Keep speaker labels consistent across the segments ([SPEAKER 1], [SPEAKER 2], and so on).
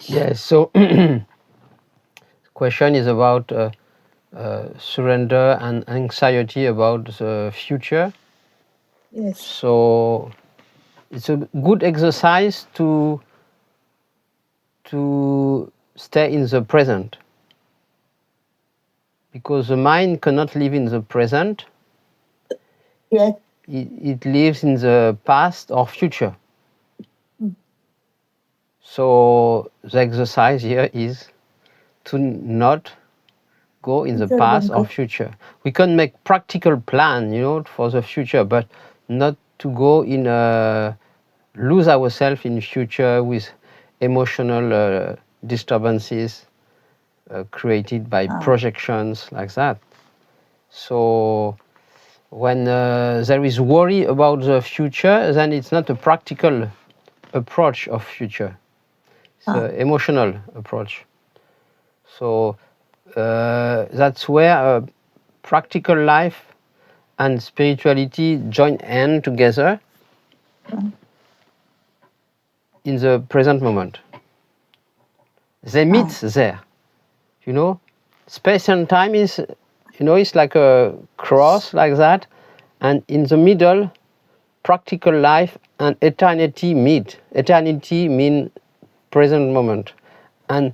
[SPEAKER 1] Yes, so the question is about surrender and anxiety about the future.
[SPEAKER 2] Yes.
[SPEAKER 1] So it's a good exercise to stay in the present, because the mind cannot live in the present.
[SPEAKER 2] Yes.
[SPEAKER 1] It lives in the past or future. So the exercise here is to not go in the past or future. We can make practical plan, for the future, but not to go in lose ourselves in future with emotional disturbances created by projections like that. So when there is worry about the future, then it's not a practical approach of future. It's an emotional approach. So that's where practical life and spirituality join hand together in the present moment. They meet there. Space and time is, it's like a cross like that, and in the middle, practical life and eternity meet. Eternity means present moment, and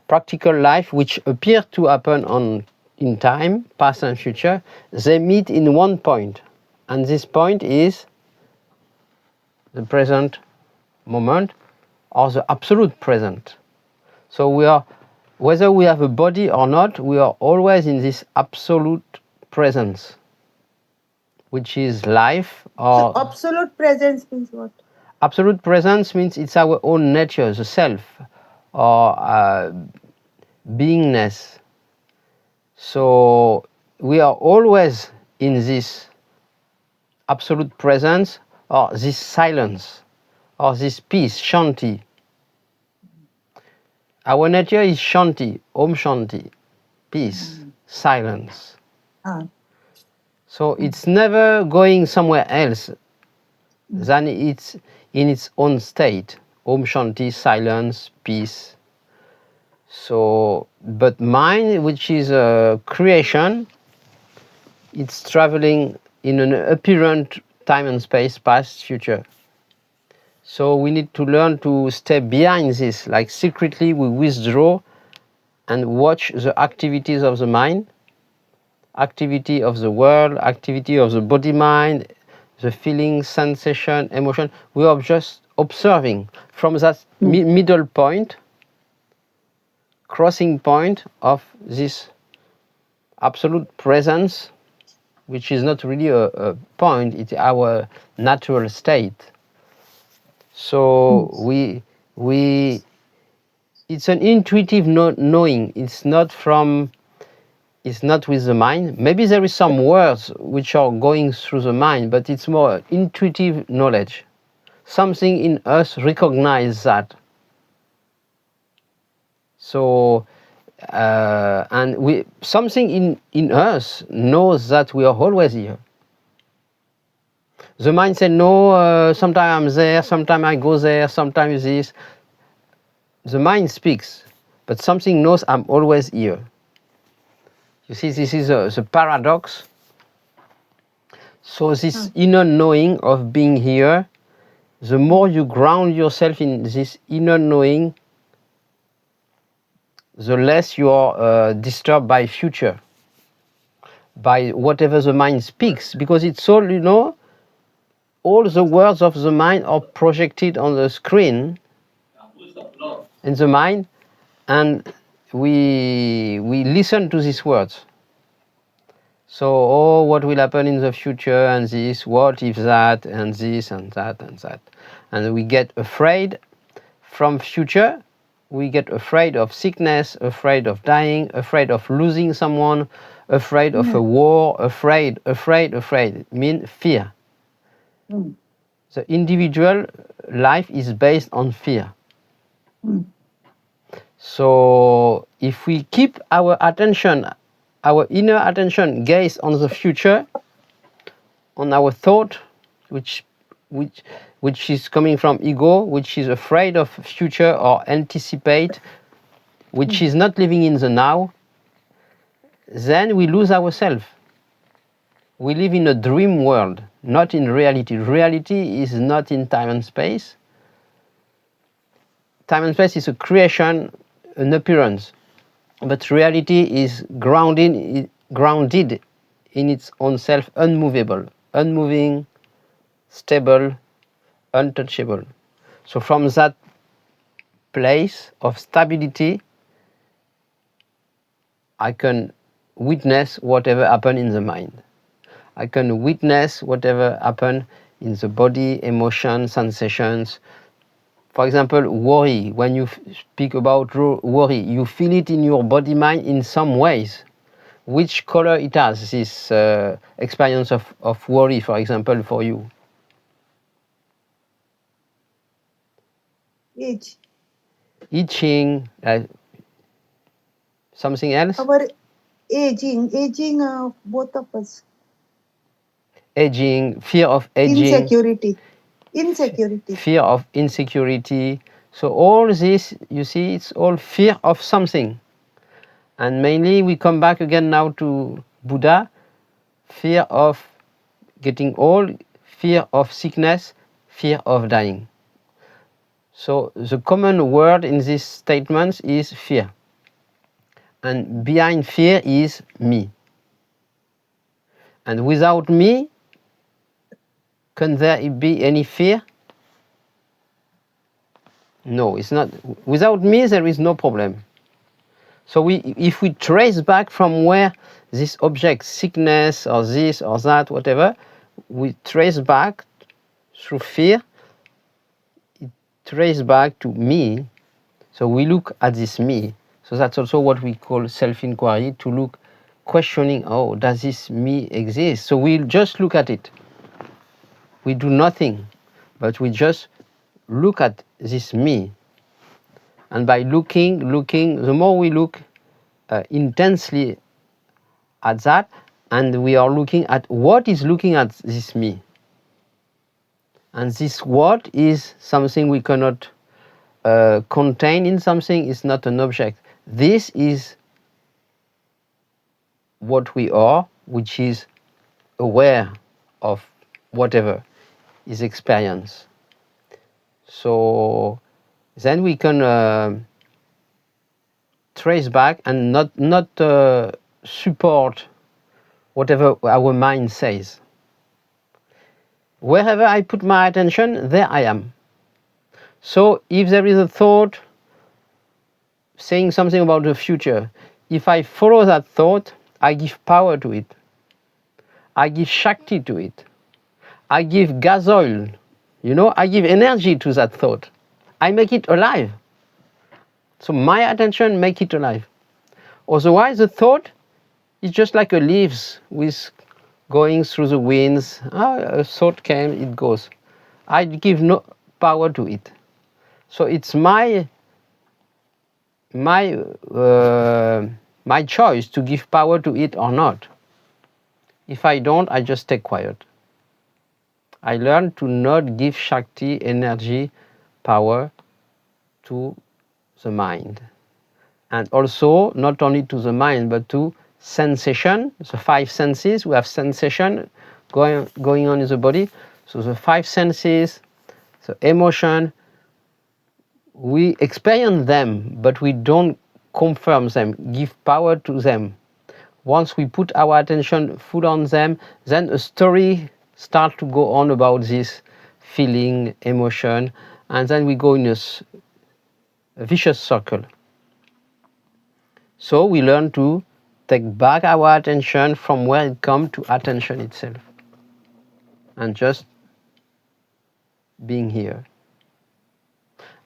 [SPEAKER 1] practical life, which appear to happen in time, past and future, they meet in one point, and this point is the present moment or the absolute present. So whether we have a body or not, we are always in this absolute presence, which is life. Or
[SPEAKER 2] so absolute presence means what?
[SPEAKER 1] Absolute presence means it's our own nature, the self, or beingness. So we are always in this absolute presence, or this silence, or this peace, shanti. Our nature is shanti, om shanti, peace, silence. So it's never going somewhere else than it's in its own state. Om shanti, silence, peace. So, but mind, which is a creation, it's traveling in an apparent time and space, past, future. So we need to learn to stay behind this, like secretly we withdraw and watch the activities of the mind, activity of the world, activity of the body mind, the feeling, sensation, emotion. We are just observing from that middle point, crossing point of this absolute presence, which is not really a point, it's our natural state. So it's an intuitive knowing. It's not with the mind. Maybe there is some words which are going through the mind, but it's more intuitive knowledge. Something in us recognizes that. So, and something in us knows that we are always here. The mind said, no, sometimes I'm there, sometimes I go there, sometimes this. The mind speaks, but something knows I'm always here. You see, this is the paradox. So this inner knowing of being here, the more you ground yourself in this inner knowing, the less you are disturbed by future, by whatever the mind speaks, because it's all, all the words of the mind are projected on the screen in the mind, and we listen to these words. So, what will happen in the future, and this, what if that, and this, and that, and that. And we get afraid from future, we get afraid of sickness, afraid of dying, afraid of losing someone, afraid of a war, afraid, it means fear. The individual life is based on fear. So if we keep our attention, our inner attention gaze on the future, on our thought, which which is coming from ego, which is afraid of future or anticipate, which is not living in the now, then we lose ourselves. We live in a dream world, not in reality. Reality is not in time and space. Time and space is a creation, an appearance. But reality is grounded in its own self, unmovable, unmoving, stable, untouchable. So from that place of stability, I can witness whatever happens in the mind. I can witness whatever happens in the body, emotions, sensations. For example, worry. When you speak about worry, you feel it in your body, mind in some ways. Which color it has, this experience of worry, for example, for you?
[SPEAKER 2] Age.
[SPEAKER 1] Itching, something else?
[SPEAKER 2] Our aging, both of us.
[SPEAKER 1] Aging, fear of aging.
[SPEAKER 2] Insecurity.
[SPEAKER 1] Fear of insecurity. So all this, you see, it's all fear of something. And mainly we come back again now to Buddha, fear of getting old, fear of sickness, fear of dying. So the common word in these statements is fear. And behind fear is me. And without me, can there be any fear? No, it's not. Without me, there is no problem. So if we trace back from where this object, sickness or this or that, whatever, we trace back through fear, it traces back to me. So we look at this me. So that's also what we call self-inquiry, to look, questioning, oh, does this me exist? So we'll just look at it. We do nothing, but we just look at this me. And by looking, the more we look intensely at that, and we are looking at what is looking at this me. And this what is something we cannot contain in something, is not an object. This is what we are, which is aware of whatever is experience. So then we can trace back and not support whatever our mind says. Wherever I put my attention, there I am. So if there is a thought saying something about the future, if I follow that thought, I give power to it. I give Shakti to it. I give gas oil. I give energy to that thought. I make it alive. So my attention make it alive. Otherwise, the thought is just like a leaves with going through the winds. A thought came, it goes. I give no power to it. So it's my choice to give power to it or not. If I don't, I just stay quiet. I learn to not give Shakti, energy, power to the mind. And also, not only to the mind, but to sensation, the five senses. We have sensation going on in the body. So the five senses, the emotion, we experience them, but we don't confirm them, give power to them. Once we put our attention full on them, then a story starts to go on about this feeling, emotion, and then we go in a vicious circle. So we learn to take back our attention from where it comes to attention itself. And just being here.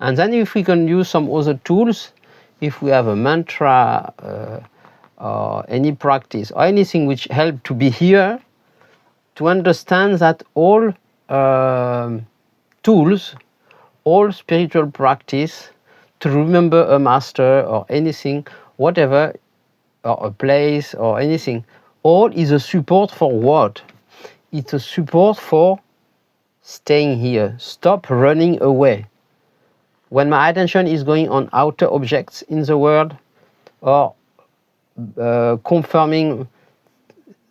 [SPEAKER 1] And then if we can use some other tools, if we have a mantra or any practice or anything which help to be here, to understand that all tools, all spiritual practice, to remember a master or anything, whatever, or a place or anything, all is a support for what? It's a support for staying here. Stop running away. When my attention is going on outer objects in the world or confirming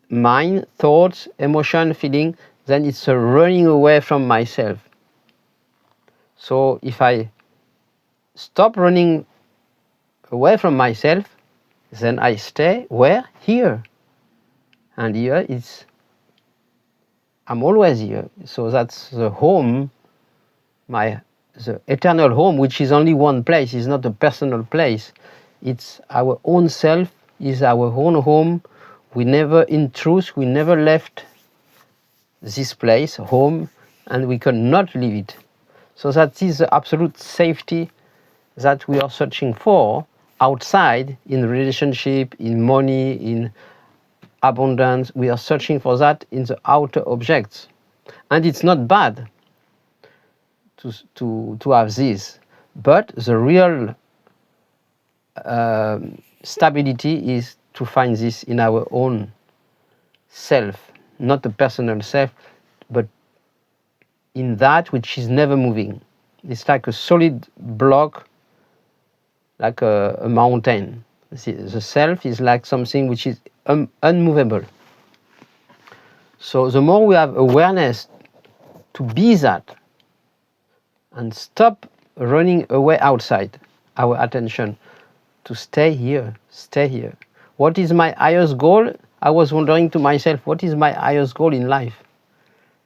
[SPEAKER 1] mind, thoughts, emotion, feeling, then it's a running away from myself. So if I stop running away from myself, then I stay where? Here. And here I'm always here. So that's the home, the eternal home, which is only one place. It's not a personal place. It's our own self, is our own home. We never, in truth, we never left this place, home, and we cannot leave it. So that is the absolute safety that we are searching for outside, in relationship, in money, in abundance. We are searching for that in the outer objects. And it's not bad to have this. But the real stability is to find this in our own self, not a personal self, but in that which is never moving. It's like a solid block, like a mountain. The self is like something which is unmovable. So the more we have awareness to be that and stop running away outside our attention, to stay here. What is my highest goal? I was wondering to myself, what is my highest goal in life?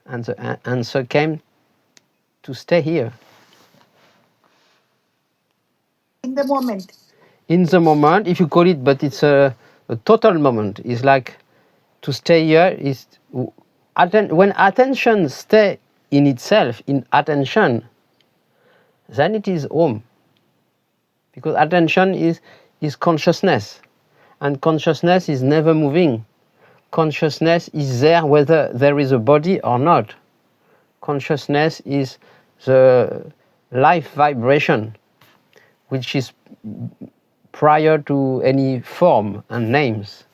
[SPEAKER 1] And the answer came to stay here.
[SPEAKER 2] In the moment.
[SPEAKER 1] In the moment, if you call it, but it's a total moment. It's like to stay here is when attention stay in itself, in attention, then it is home. Because attention is consciousness. And consciousness is never moving. Consciousness is there whether there is a body or not. Consciousness is the life vibration, which is prior to any form and names.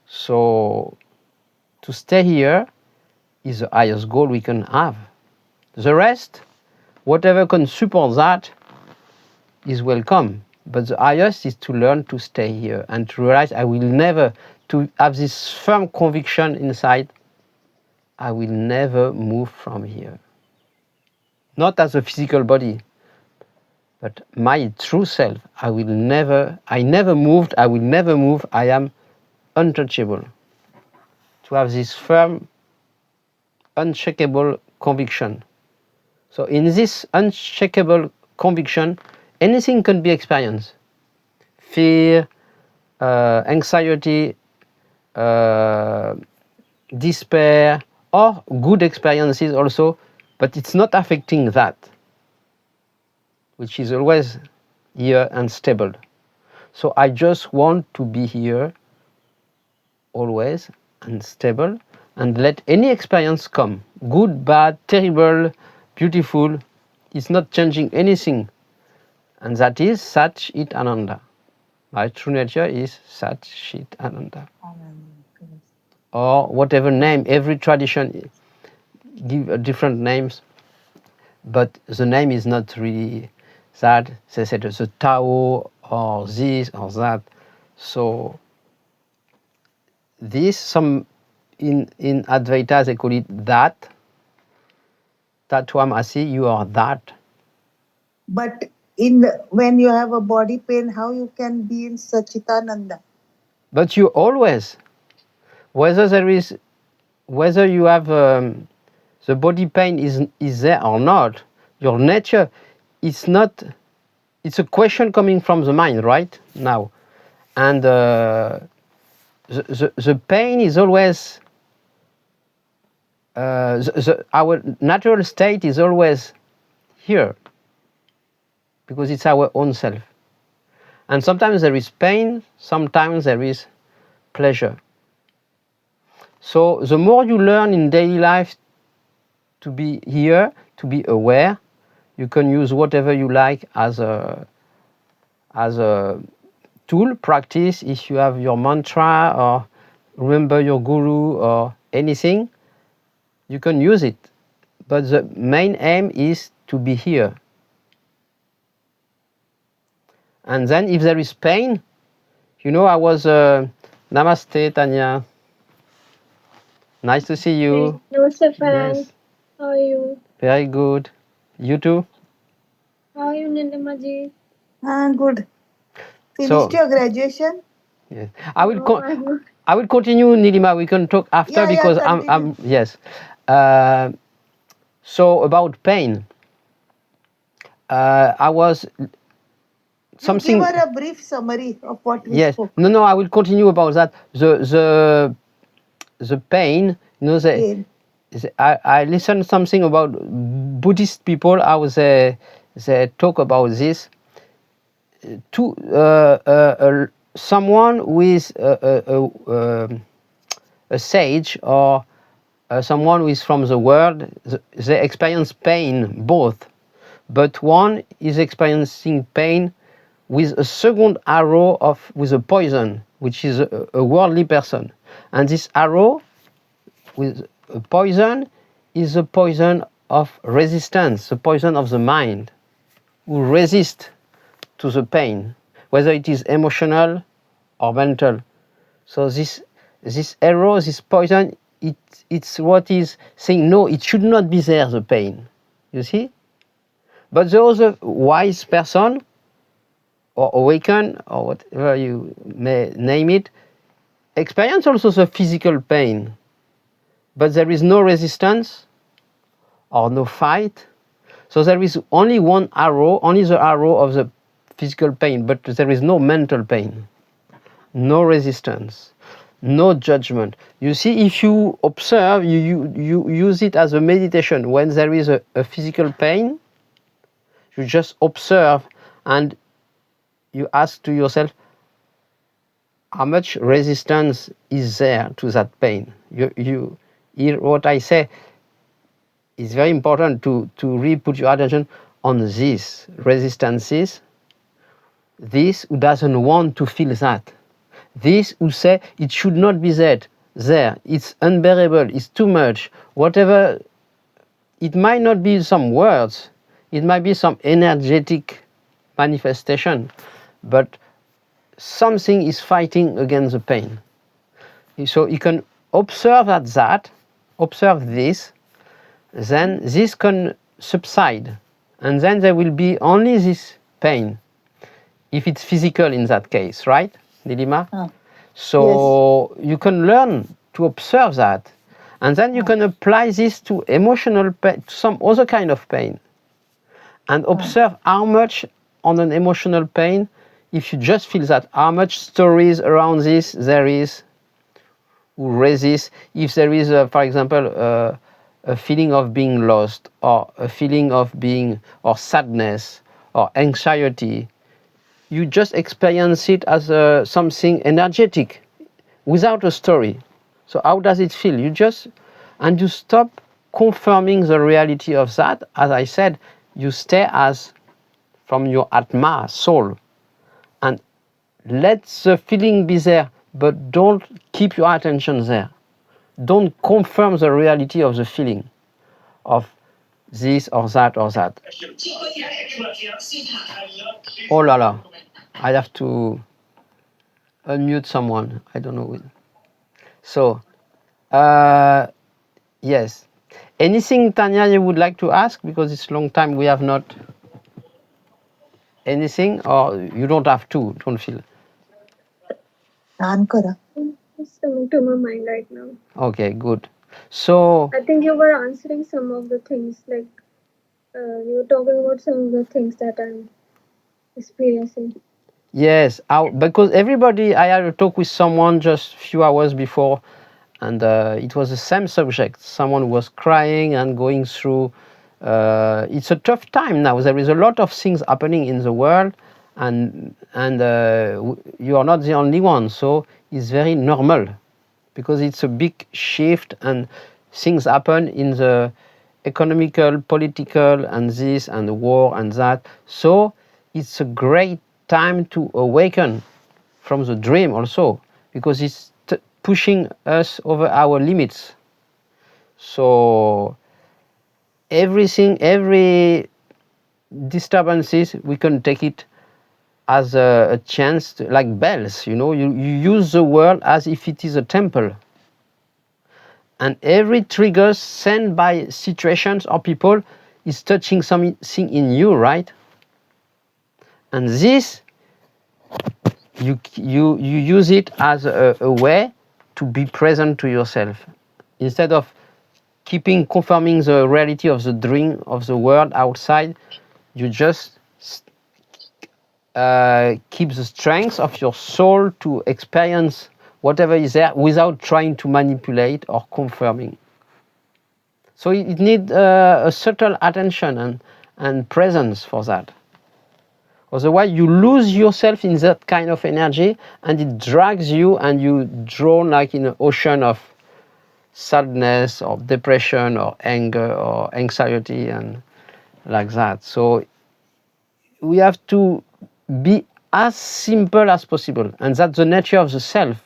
[SPEAKER 1] So to stay here is the highest goal we can have. The rest, whatever can support that, is welcome. But the highest is to learn to stay here and to realize I will never, to have this firm conviction inside, I will never move from here. Not as a physical body, but my true self. I never moved, I will never move, I am untouchable. To have this firm, unshakable conviction. So in this unshakable conviction, anything can be experienced. Fear, anxiety, despair, or good experiences also, but it's not affecting that, which is always here and stable. So I just want to be here always and stable, and let any experience come, good, bad, terrible, beautiful. It's not changing anything. And that is Sat Chit Ananda. My true nature is Sat Chit Ananda. Or whatever name, every tradition give different names, but the name is not really that. They said the Tao or this or that. So this, some in Advaita they call it that. Tattvamasi, you are that.
[SPEAKER 2] But when you have a body pain, how you can be in Sachitananda?
[SPEAKER 1] But you always, whether you have the body pain is there or not, your nature is not. It's a question coming from the mind right now, and the pain is always. Our natural state is always here because it's our own self. And sometimes there is pain, sometimes there is pleasure. So the more you learn in daily life to be here, to be aware, you can use whatever you like as a tool, practice. If you have your mantra or remember your guru or anything, you can use it But the main aim is to be here. And then if there is pain, I was, Namaste, Tanya. Nice to see you.
[SPEAKER 3] Namaste, Farhan.
[SPEAKER 1] Yes.
[SPEAKER 3] How are you?
[SPEAKER 1] Very good. You too?
[SPEAKER 3] How are you, Nilima-ji?
[SPEAKER 2] Good.
[SPEAKER 1] So-
[SPEAKER 2] Finished your graduation?
[SPEAKER 1] Yes.
[SPEAKER 3] No, I'm not.
[SPEAKER 1] I will continue, Nilima. We can talk after
[SPEAKER 2] Yeah,
[SPEAKER 1] because
[SPEAKER 2] continue.
[SPEAKER 1] I'm yes. So about pain, I was something.
[SPEAKER 2] You give her a brief summary of what we
[SPEAKER 1] Yes.
[SPEAKER 2] spoke.
[SPEAKER 1] No. I will continue about that. The pain.
[SPEAKER 2] Pain.
[SPEAKER 1] I listened something about Buddhist people. How they talk about this. Someone with a sage or someone who is from the world, they experience pain both, but one is experiencing pain with a second arrow with a poison, which is a worldly person, and this arrow with a poison is the poison of resistance, the poison of the mind, who resist to the pain, whether it is emotional or mental. So this arrow, this poison, it's what is saying, no, it should not be there, the pain. You see? But the other wise person, or awakened, or whatever you may name it, experience also the physical pain. But there is no resistance or no fight. So there is only one arrow, only the arrow of the physical pain, but there is no mental pain, no resistance, no judgment. You see, if you observe, you use it as a meditation. When there is a physical pain, you just observe and you ask to yourself, how much resistance is there to that pain? You hear what I say? It's very important to really put your attention on these resistances. This who doesn't want to feel that. This who say it should not be there. It's unbearable, it's too much. Whatever, it might not be some words, it might be some energetic manifestation, but something is fighting against the pain. So you can observe observe this, then this can subside, and then there will be only this pain, if it's physical in that case, right, Nilima? So yes. You can learn to observe that, and then you can apply this to emotional pain, to some other kind of pain, and observe how much on an emotional pain, if you just feel that, how much stories around this there is, who resist. If there is, for example, a feeling of being lost, or a feeling of being, or sadness, or anxiety, you just experience it as something energetic, without a story. So how does it feel? And you stop confirming the reality of that. As I said, you stay as from your Atma, soul, and let the feeling be there, but don't keep your attention there. Don't confirm the reality of the feeling of this or that or that. Oh la la, I have to unmute someone. I don't know. So, yes. Anything, Tanya, you would like to ask? Because it's a long time we have not. Anything? Or you don't have to, don't feel.
[SPEAKER 3] It's coming to my mind right now.
[SPEAKER 1] Okay, good. So
[SPEAKER 3] I think you were answering some of the things, like you were talking about some of the things that I'm experiencing.
[SPEAKER 1] yes, because everybody, I had a talk with someone just a few hours before, and it was the same subject. Someone was crying and going through. It's a tough time now. There is a lot of things happening in the world, and you are not the only one. So it's very normal, because it's a big shift, and things happen in the economical, political, and this, and the war, and that. So it's a great time to awaken from the dream also, because it's pushing us over our limits. So everything, every disturbances, we can take it as a chance to, like bells, you know, you use the world as if it is a temple. And every trigger sent by situations or people is touching something in you, right? And this, you use it as a way to be present to yourself. Instead of confirming the reality of the dream of the world outside, you just keep the strength of your soul to experience whatever is there without trying to manipulate or confirming. So it needs a subtle attention and presence for that. Otherwise, you lose yourself in that kind of energy, and it drags you, and you drown like in an ocean of sadness or depression or anger or anxiety and like that. So we have to be as simple as possible, and that's the nature of the self.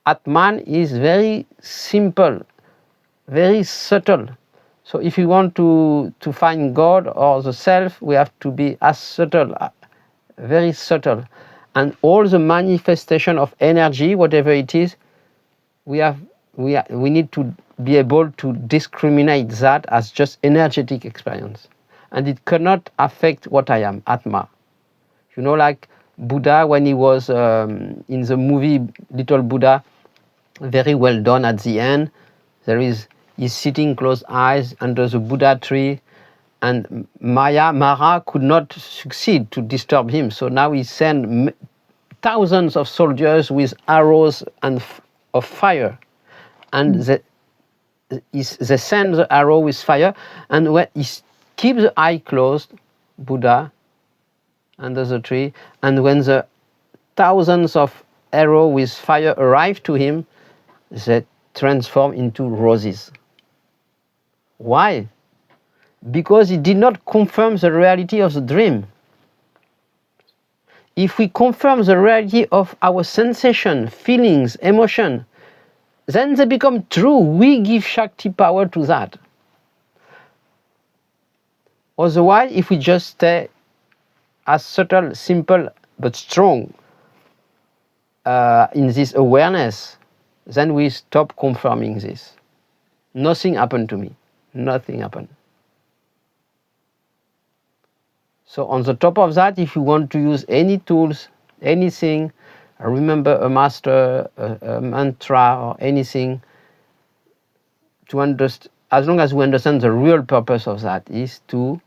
[SPEAKER 1] Atman is very simple, very subtle. So if you want to find God or the self, we have to be as subtle, very subtle. And all the manifestation of energy, whatever it is, we need to be able to discriminate that as just energetic experience. And it cannot affect what I am, Atma. You know, like Buddha, when he was in the movie Little Buddha, very well done at the end. He's sitting closed eyes under the Buddha tree, and Mara could not succeed to disturb him. So now he sent thousands of soldiers with arrows of fire, and they send the arrow with fire, and when he keeps the eye closed, Buddha, under the tree, and when the thousands of arrows with fire arrive to him, they transform into roses. Why? Because he did not confirm the reality of the dream. If we confirm the reality of our sensation, feelings, emotion, then they become true. We give Shakti power to that. Otherwise, if we just stay as subtle, simple, but strong in this awareness, then we stop confirming this. Nothing happened to me. Nothing happened. So on the top of that, if you want to use any tools, anything, remember a master, a mantra, or anything, to understand, as long as we understand the real purpose of that is to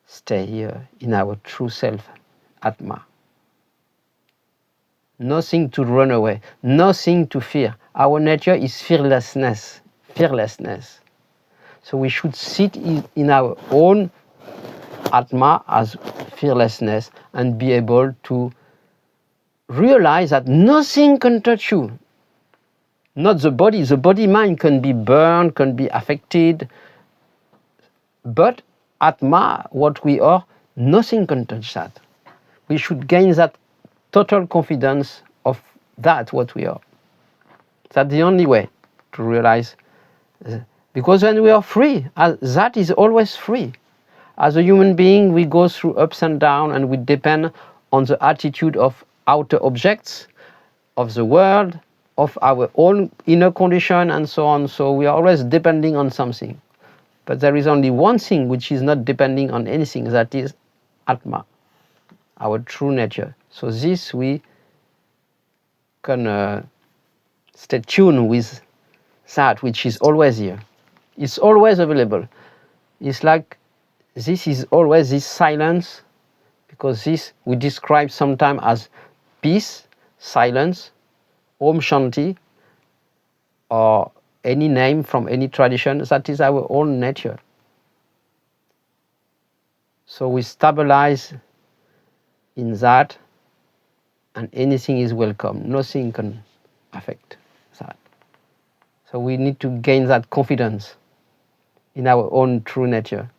[SPEAKER 1] stay here in our true self, Atma. Nothing to run away, nothing to fear. Our nature is fearlessness. So we should sit in our own Atma as fearlessness and be able to realize that nothing can touch you. Not the body. The body mind can be burned, can be affected. But Atma, what we are, nothing can touch that. We should gain that total confidence of that, what we are. That's the only way to realize. Because when we are free, that is always free. As a human being, we go through ups and downs, and we depend on the attitude of outer objects, of the world, of our own inner condition, and so on. So we are always depending on something. But there is only one thing which is not depending on anything, that is Atma, our true nature. So this we can stay tuned with that which is always here. It's always available. It's like this is always this silence, because this we describe sometimes as peace, silence, Om Shanti, or any name from any tradition. That is our own nature. So we stabilize in that, and anything is welcome. Nothing can affect that. So we need to gain that confidence in our own true nature.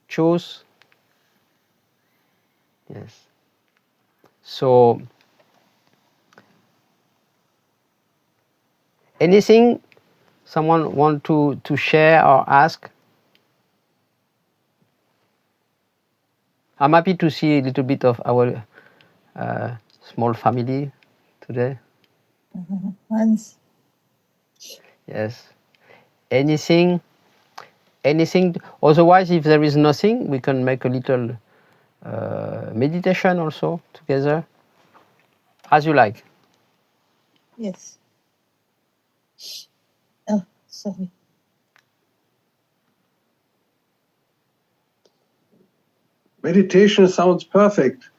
[SPEAKER 1] Choose. Yes. So anything Someone want to share or ask? I'm happy to see a little bit of our small family today.
[SPEAKER 2] Once.
[SPEAKER 1] Yes. Anything? Otherwise, if there is nothing, we can make a little meditation also together, as you like.
[SPEAKER 2] Yes. Oh, sorry.
[SPEAKER 4] Meditation sounds perfect.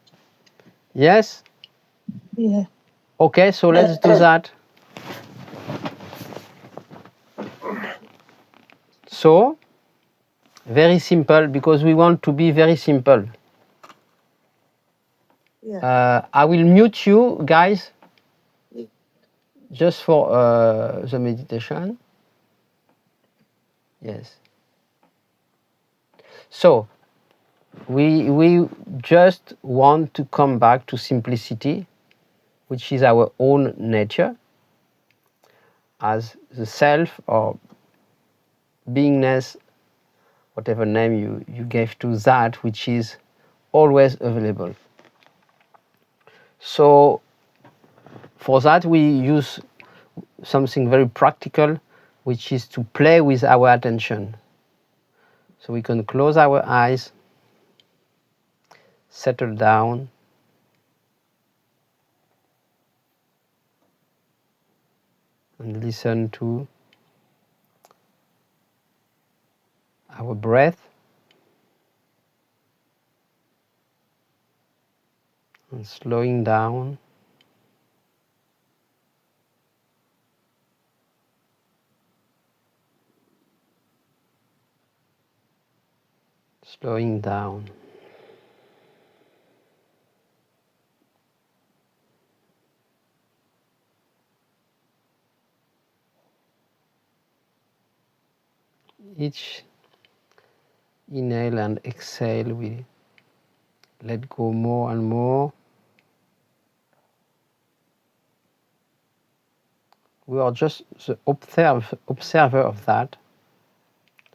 [SPEAKER 1] Yes?
[SPEAKER 2] Yeah.
[SPEAKER 1] Okay, so let's do that. So, very simple, because we want to be very simple.
[SPEAKER 2] Yeah.
[SPEAKER 1] I will mute you guys just for the meditation. Yes. So, we just want to come back to simplicity, which is our own nature, as the self or beingness, whatever name you gave to that, which is always available. So for that we use something very practical, which is to play with our attention. So we can close our eyes, settle down, and listen to our breath, and slowing down, slowing down. Each inhale and exhale, we let go more and more. We are just the observer of that,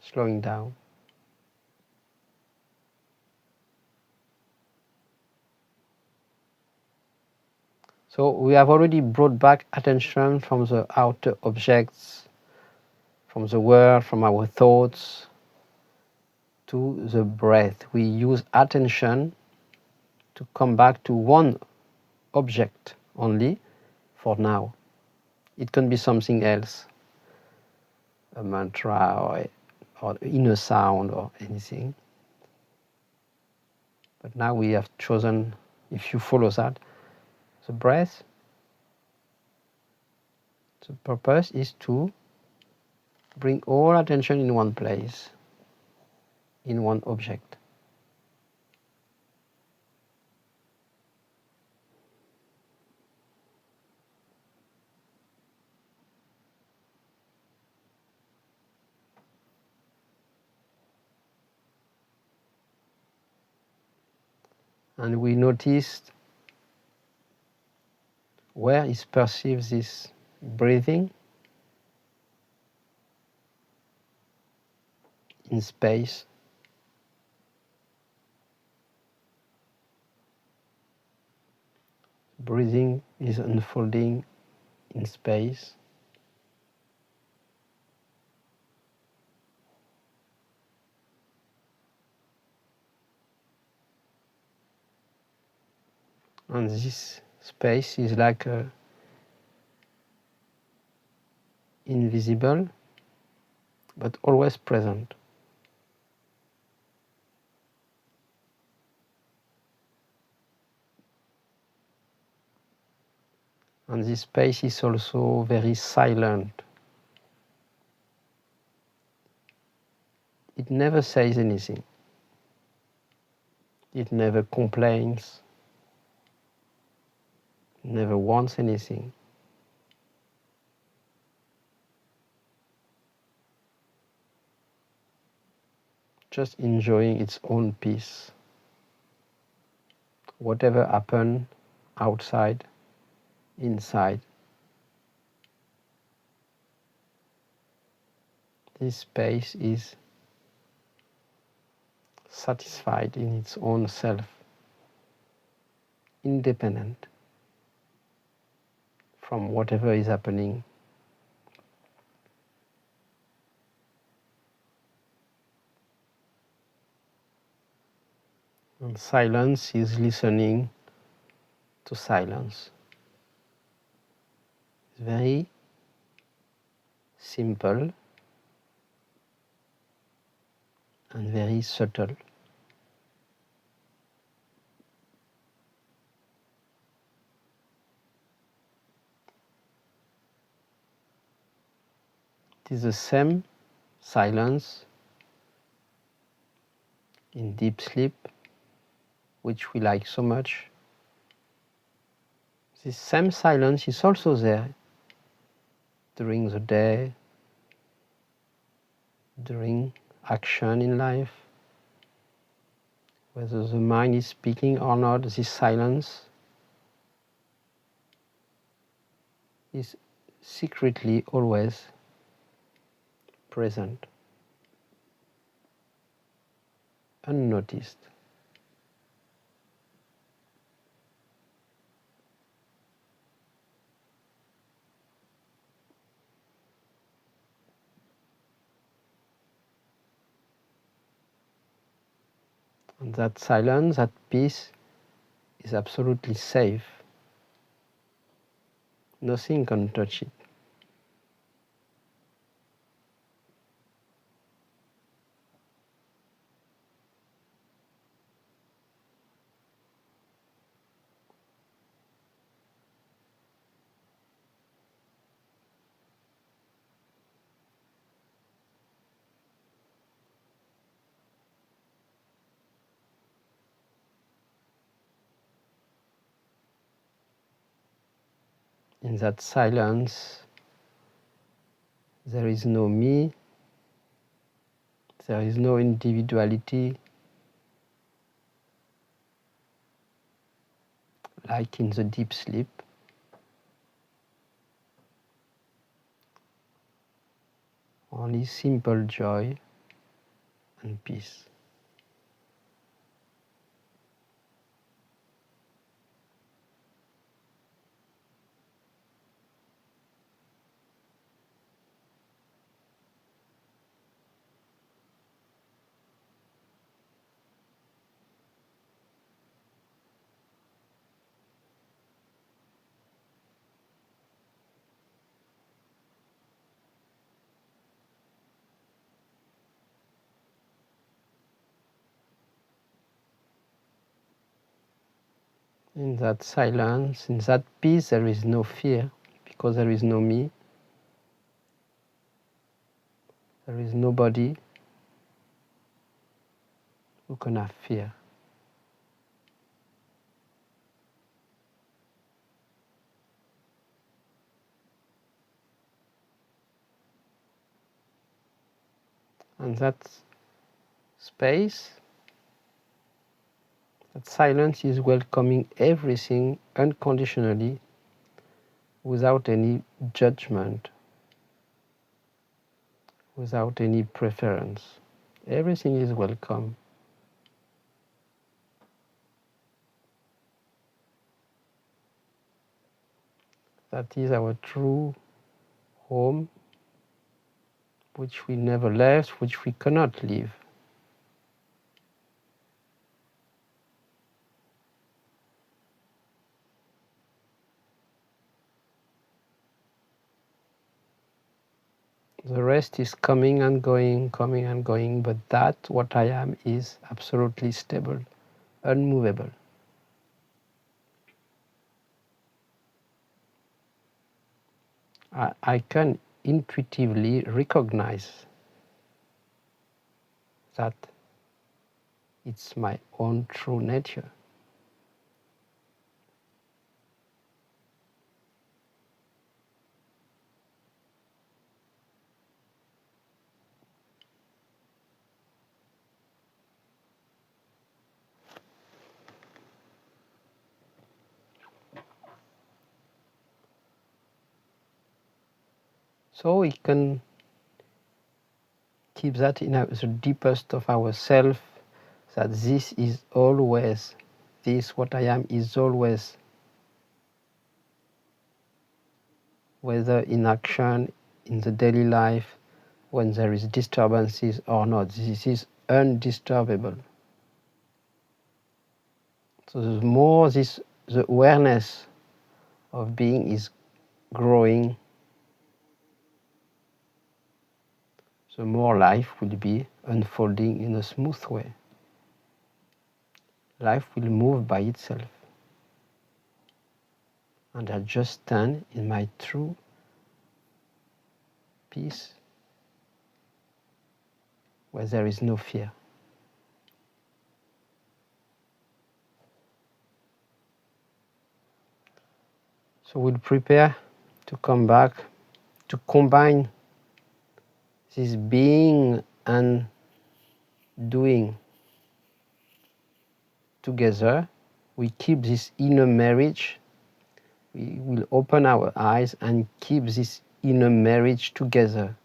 [SPEAKER 1] slowing down. So we have already brought back attention from the outer objects, from the world, from our thoughts, to the breath. We use attention to come back to one object only for now. It can be something else, a mantra or inner sound or anything. But now we have chosen, if you follow that, the breath. The purpose is to bring all attention in one place, in one object. And we noticed where is perceived this breathing in space. Breathing is unfolding in space. And this space is like invisible, but always present. And this space is also very silent. It never says anything. It never complains, never wants anything. Just enjoying its own peace. Whatever happens outside, inside, This space is satisfied in its own self, independent from whatever is happening. And silence is listening to silence. It's very simple and very subtle. It is the same silence in deep sleep, which we like so much. This same silence is also there during the day, during action in life. Whether the mind is speaking or not, this silence is secretly always present, unnoticed. And that silence, that peace, is absolutely safe. Nothing can touch it. In that silence, there is no me, there is no individuality, like in the deep sleep. Only simple joy and peace. In that silence, in that peace, there is no fear, because there is no me, there is nobody who can have fear. And that space, that silence is welcoming everything unconditionally, without any judgment, without any preference. Everything is welcome. That is our true home, which we never left, which we cannot leave. The rest is coming and going, but that, what I am, is absolutely stable, unmovable. I can intuitively recognize that it's my own true nature. So we can keep that in the deepest of our self, that this is always, this what I am is always, whether in action, in the daily life, when there is disturbances or not, this is undisturbable. So the more the awareness of being is growing, the more life will be unfolding in a smooth way. Life will move by itself. And I just stand in my true peace, where there is no fear. So we'll prepare to come back, to combine this being and doing together. We keep this inner marriage. We will open our eyes and keep this inner marriage together.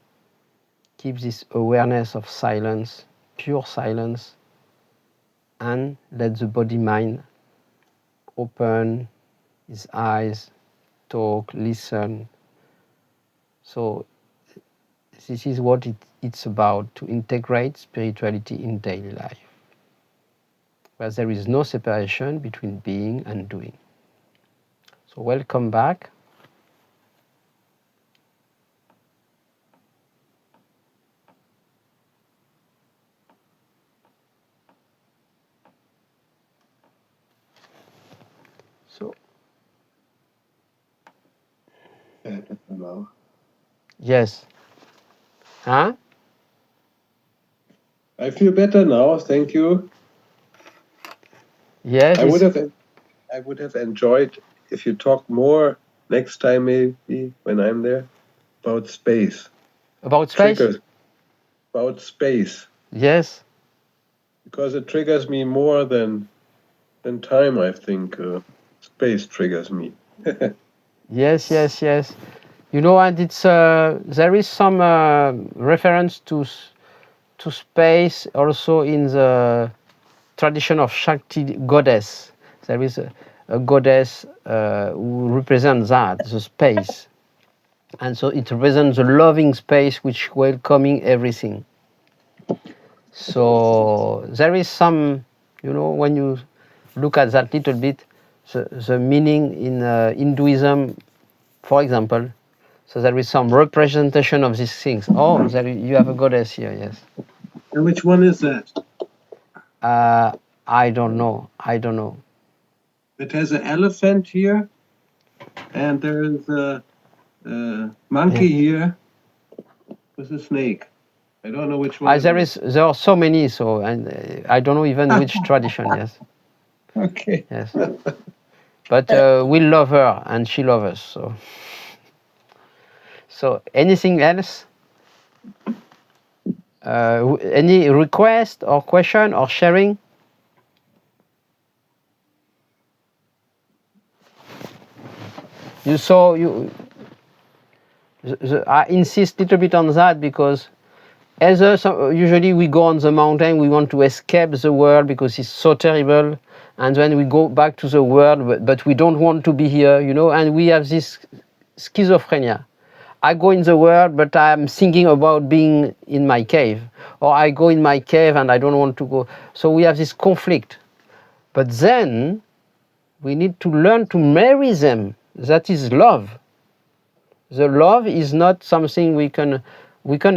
[SPEAKER 1] Keep this awareness of silence, pure silence, and let the body-mind open its eyes, talk, listen. So this is what it's about, to integrate spirituality in daily life, where there is no separation between being and doing. So welcome back. So yes. Huh?
[SPEAKER 4] I feel better now, thank you.
[SPEAKER 1] Yes.
[SPEAKER 4] I would have enjoyed if you talk more next time, maybe when I'm there, about space.
[SPEAKER 1] About space?
[SPEAKER 4] Triggers about space,
[SPEAKER 1] Yes.
[SPEAKER 4] because it triggers me more than time. I think space triggers me.
[SPEAKER 1] Yes. You know, and it's there is some reference to space also in the tradition of Shakti goddess. There is a goddess who represents that, the space. And so it represents the loving space which welcoming everything. So there is some, you know, when you look at that little bit, the meaning in Hinduism, for example, so there is some representation of these things. Oh, there you have a goddess here, yes.
[SPEAKER 4] And which one is that?
[SPEAKER 1] I don't know.
[SPEAKER 4] It has an elephant here, and there is a monkey here with a snake. I don't know which one.
[SPEAKER 1] There are so many, so and I don't know even which tradition. Yes.
[SPEAKER 4] Okay.
[SPEAKER 1] Yes. But we love her and she loves us. So anything else? Any request or question or sharing? I insist a little bit on that because usually we go on the mountain, we want to escape the world because it's so terrible, and then we go back to the world, but we don't want to be here, you know, and we have this schizophrenia. I go in the world, but I'm thinking about being in my cave, or I go in my cave and I don't want to go. So we have this conflict. But then we need to learn to marry them. That is love. The love is not something we can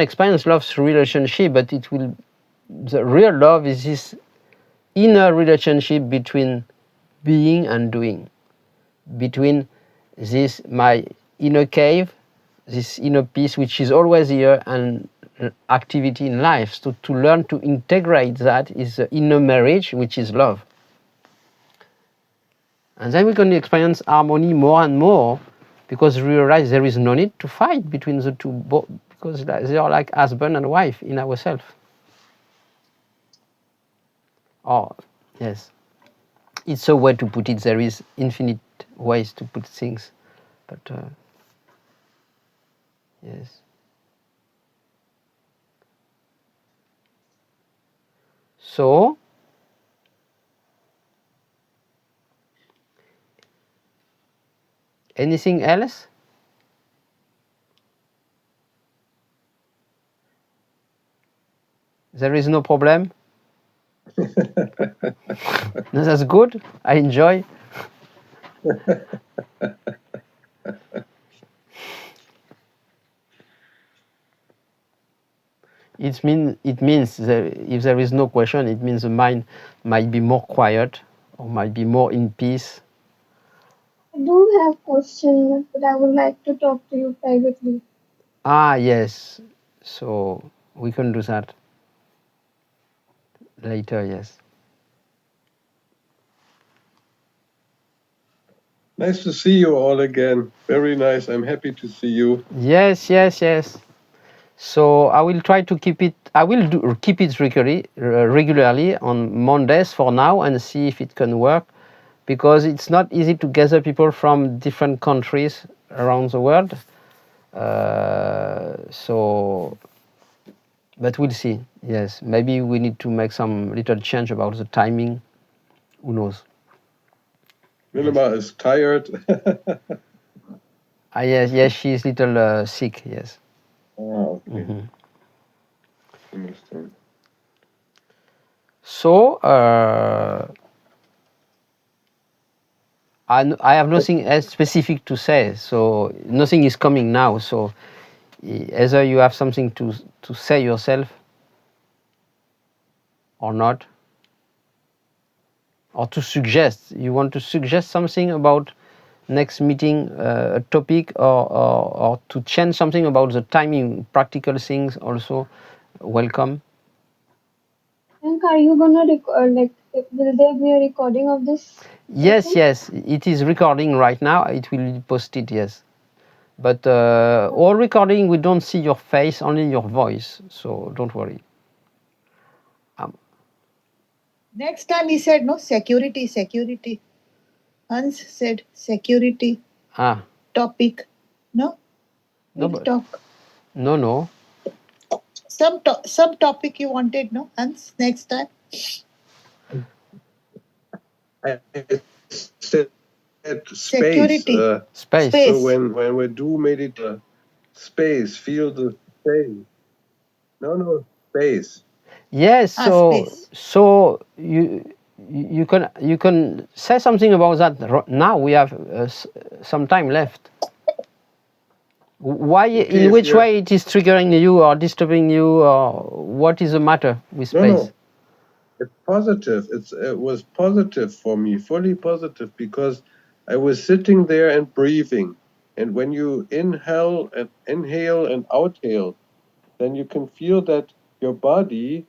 [SPEAKER 1] experience love through relationship, but the real love is this inner relationship between being and doing, between this my inner cave, this inner peace which is always here, and activity in life. So to learn to integrate that is the inner marriage, which is love. And then we can experience harmony more and more, because we realize there is no need to fight between the two, because they are like husband and wife in ourselves. Oh, yes. It's a way to put it. There is infinite ways to put things. But, yes. So, anything else? There is no problem? No, that's good. I enjoy. It means that if there is no question, it means the mind might be more quiet or might be more in peace.
[SPEAKER 3] I do have questions, but I would like to talk to you privately.
[SPEAKER 1] Ah, yes. So we can do that later, yes.
[SPEAKER 4] Nice to see you all again. Very nice. I'm happy to see you.
[SPEAKER 1] Yes. So I will try to keep it. I will keep it regularly on Mondays for now and see if it can work, because it's not easy to gather people from different countries around the world. But we'll see. Yes, maybe we need to make some little change about the timing. Who knows?
[SPEAKER 4] Wilma is tired.
[SPEAKER 1] Yes, she's little sick. Yes.
[SPEAKER 4] Oh, okay.
[SPEAKER 1] Mm-hmm.
[SPEAKER 4] Understand.
[SPEAKER 1] So I have nothing else specific to say. So nothing is coming now. So either you have something to say yourself or not, or to suggest. You want to suggest something about next meeting, a topic, or to change something about the timing, practical things also. Welcome.
[SPEAKER 3] Frank, are you gonna record? Will there be a recording of this?
[SPEAKER 1] Yes, it is recording right now. It will be posted, yes. But all recording, we don't see your face, only your voice. So don't worry.
[SPEAKER 2] Next time he said, no, security. Hans said security topic. No?
[SPEAKER 1] No,
[SPEAKER 2] We'll talk.
[SPEAKER 1] No.
[SPEAKER 2] Some topic you wanted, no, Hans, next time?
[SPEAKER 4] I said space.
[SPEAKER 2] Security.
[SPEAKER 1] Space.
[SPEAKER 4] So when we do meditate, space, feel the space. No, space.
[SPEAKER 1] Yes.
[SPEAKER 2] Space.
[SPEAKER 1] So you can say something about that now. We have some time left. Why?
[SPEAKER 4] Okay,
[SPEAKER 1] in which way it is triggering you or disturbing you, or what is the matter with space?
[SPEAKER 4] No. It's positive. It was positive for me, fully positive, because I was sitting there and breathing. And when you inhale and outhale, then you can feel that your body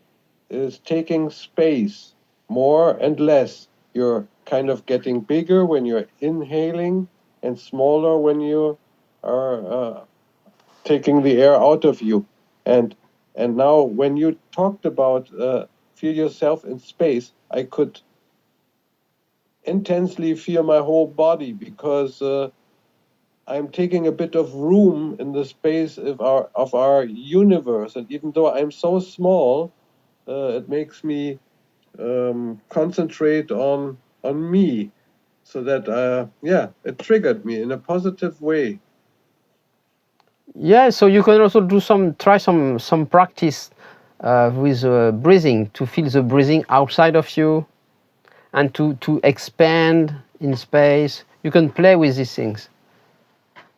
[SPEAKER 4] is taking space more and less. You're kind of getting bigger when you're inhaling and smaller when you are taking the air out of you. And now when you talked about feel yourself in space, I could intensely feel my whole body, because I'm taking a bit of room in the space of our universe. And even though I'm so small, it makes me concentrate on me, so that it triggered me in a positive way.
[SPEAKER 1] Yeah, so you can also try some practice with breathing, to feel the breathing outside of you and to expand in space. You can play with these things.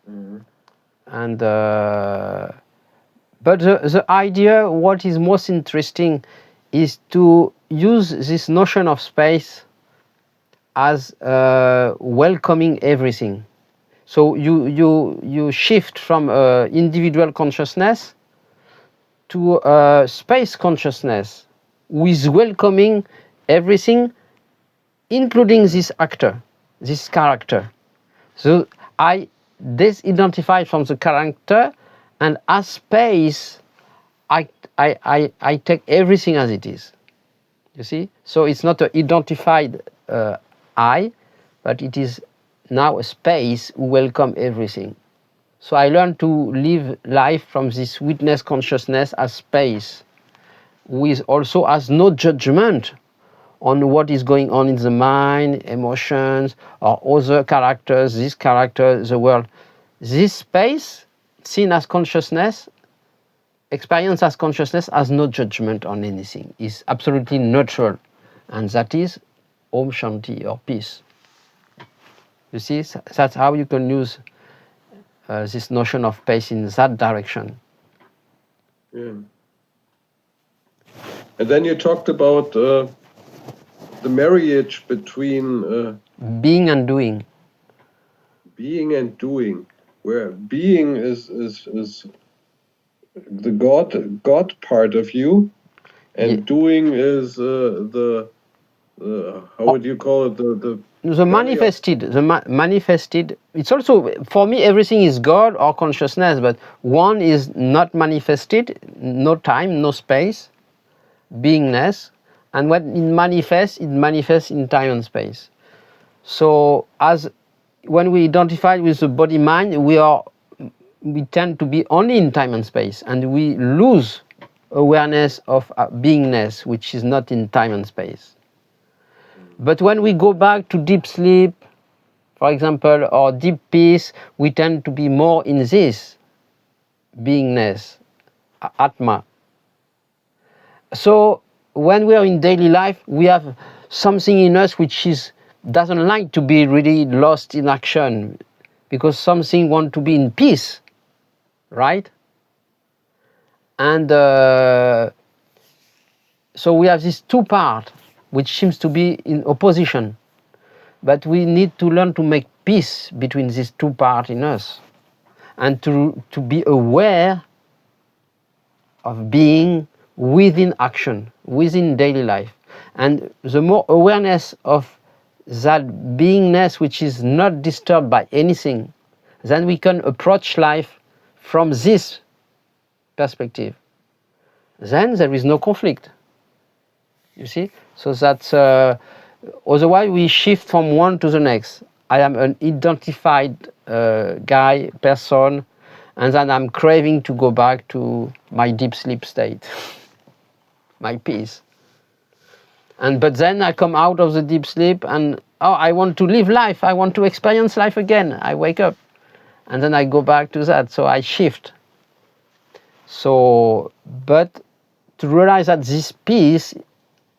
[SPEAKER 4] Mm-hmm.
[SPEAKER 1] And but the idea, what is most interesting, is to use this notion of space as welcoming everything. So you shift from individual consciousness to space consciousness, with welcoming everything, including this actor, this character. So I disidentify from the character, and as space, I take everything as it is. You see? So it's not an identified I, but it is now a space who welcome everything. So I learned to live life from this witness consciousness as space, who is also has no judgment on what is going on in the mind, emotions, or other characters, this character, the world. This space, seen as consciousness, experience as consciousness, has no judgment on anything. It's absolutely neutral. And that is Om Shanti, or peace. You see, that's how you can use this notion of peace in that direction.
[SPEAKER 4] Yeah. And then you talked about the marriage between
[SPEAKER 1] Being and doing.
[SPEAKER 4] being and doing, where being is the God part of you, and doing is the how would you call it,
[SPEAKER 1] the manifested. It's also, for me, everything is God or consciousness, but one is not manifested, no time, no space, beingness, and when it manifests in time and space. So when we identify with the body mind, we tend to be only in time and space, and we lose awareness of beingness, which is not in time and space. But when we go back to deep sleep, for example, or deep peace, we tend to be more in this beingness, Atma. So when we are in daily life, we have something in us which doesn't like to be really lost in action, because something wants to be in peace, right? And so we have these two parts which seems to be in opposition, but we need to learn to make peace between these two parts in us, and to be aware of being within action, within daily life. And the more awareness of that beingness which is not disturbed by anything, then we can approach life from this perspective. Then there is no conflict. You see? So that's, otherwise we shift from one to the next. I am an identified person, and then I'm craving to go back to my deep sleep state, my peace. But then I come out of the deep sleep and, I want to live life. I want to experience life again. I wake up and then I go back to that. So I shift. So, but to realize that this peace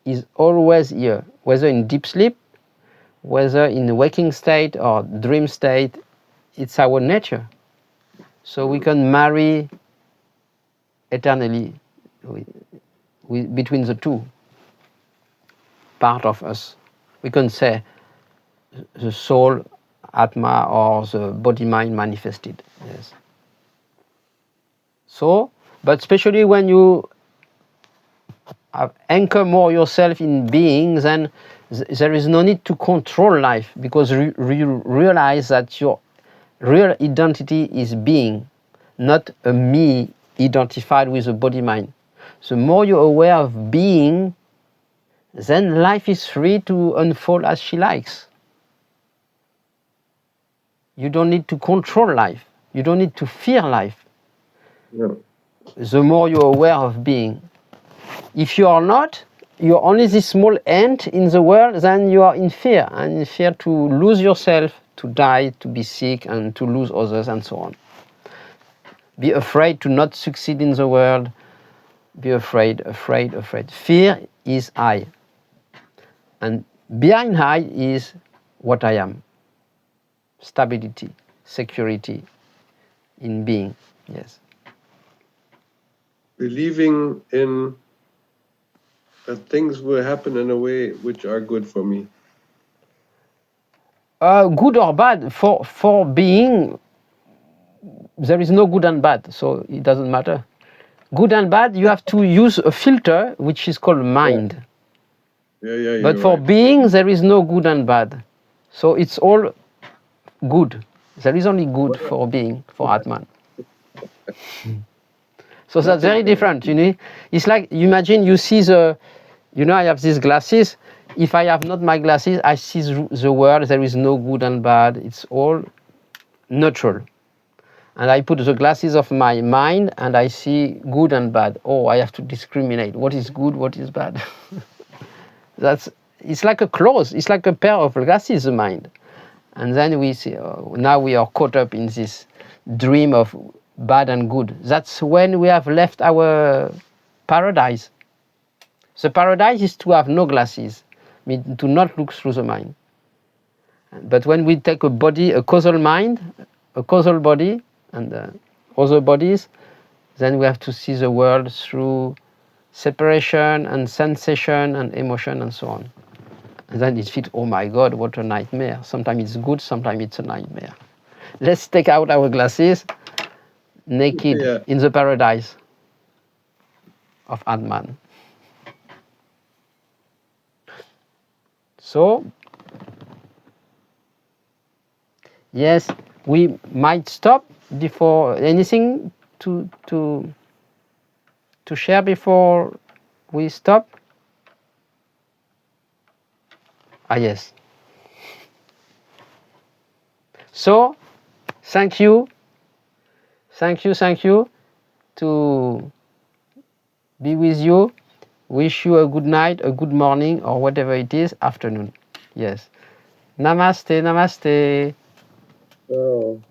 [SPEAKER 1] is always here, whether in deep sleep, whether in the waking state or dream state, it's our nature. So we can marry eternally between the two part of us. We can say the soul, Atma, or the body-mind manifested. Yes. So, but especially when you anchor more yourself in being, then there is no need to control life, because you realize that your real identity is being, not a me identified with the body-mind. The more you're aware of being, then life is free to unfold as she likes. You don't need to control life. You don't need to fear life.
[SPEAKER 4] Yeah.
[SPEAKER 1] The more you're aware of being. If you are not, you're only this small ant in the world, then you are in fear, and in fear to lose yourself, to die, to be sick, and to lose others, and so on. Be afraid to not succeed in the world. Be afraid. Fear is I. And behind I is what I am. Stability, security in being, yes.
[SPEAKER 4] Believing in that things will happen in a way which are good for me.
[SPEAKER 1] Good or bad, for being, there is no good and bad, so it doesn't matter. Good and bad, you have to use a filter which is called mind.
[SPEAKER 4] Yeah,
[SPEAKER 1] but for being, there is no good and bad. So it's all good. There is only good for being, for Atman. So that's very different, you know. It's like, imagine you see I have these glasses. If I have not my glasses, I see the world. There is no good and bad. It's all neutral. and I put the glasses of my mind and I see good and bad. Oh, I have to discriminate. What is good, what is bad? It's like a clothes, it's like a pair of glasses, the mind. And then we see, now we are caught up in this dream of bad and good. That's when we have left our paradise. The paradise is to have no glasses, to not look through the mind. But when we take a body, a causal mind, a causal body, and other bodies, then we have to see the world through separation and sensation and emotion and so on. And then it feels, oh my God, what a nightmare. Sometimes it's good, sometimes it's a nightmare. Let's take out our glasses, naked in the paradise of Atman. So, yes, we might stop before anything to share before we stop. Yes. So, thank you to be with you. Wish you a good night, a good morning, or whatever it is, afternoon. Yes. Namaste, namaste.
[SPEAKER 4] Oh.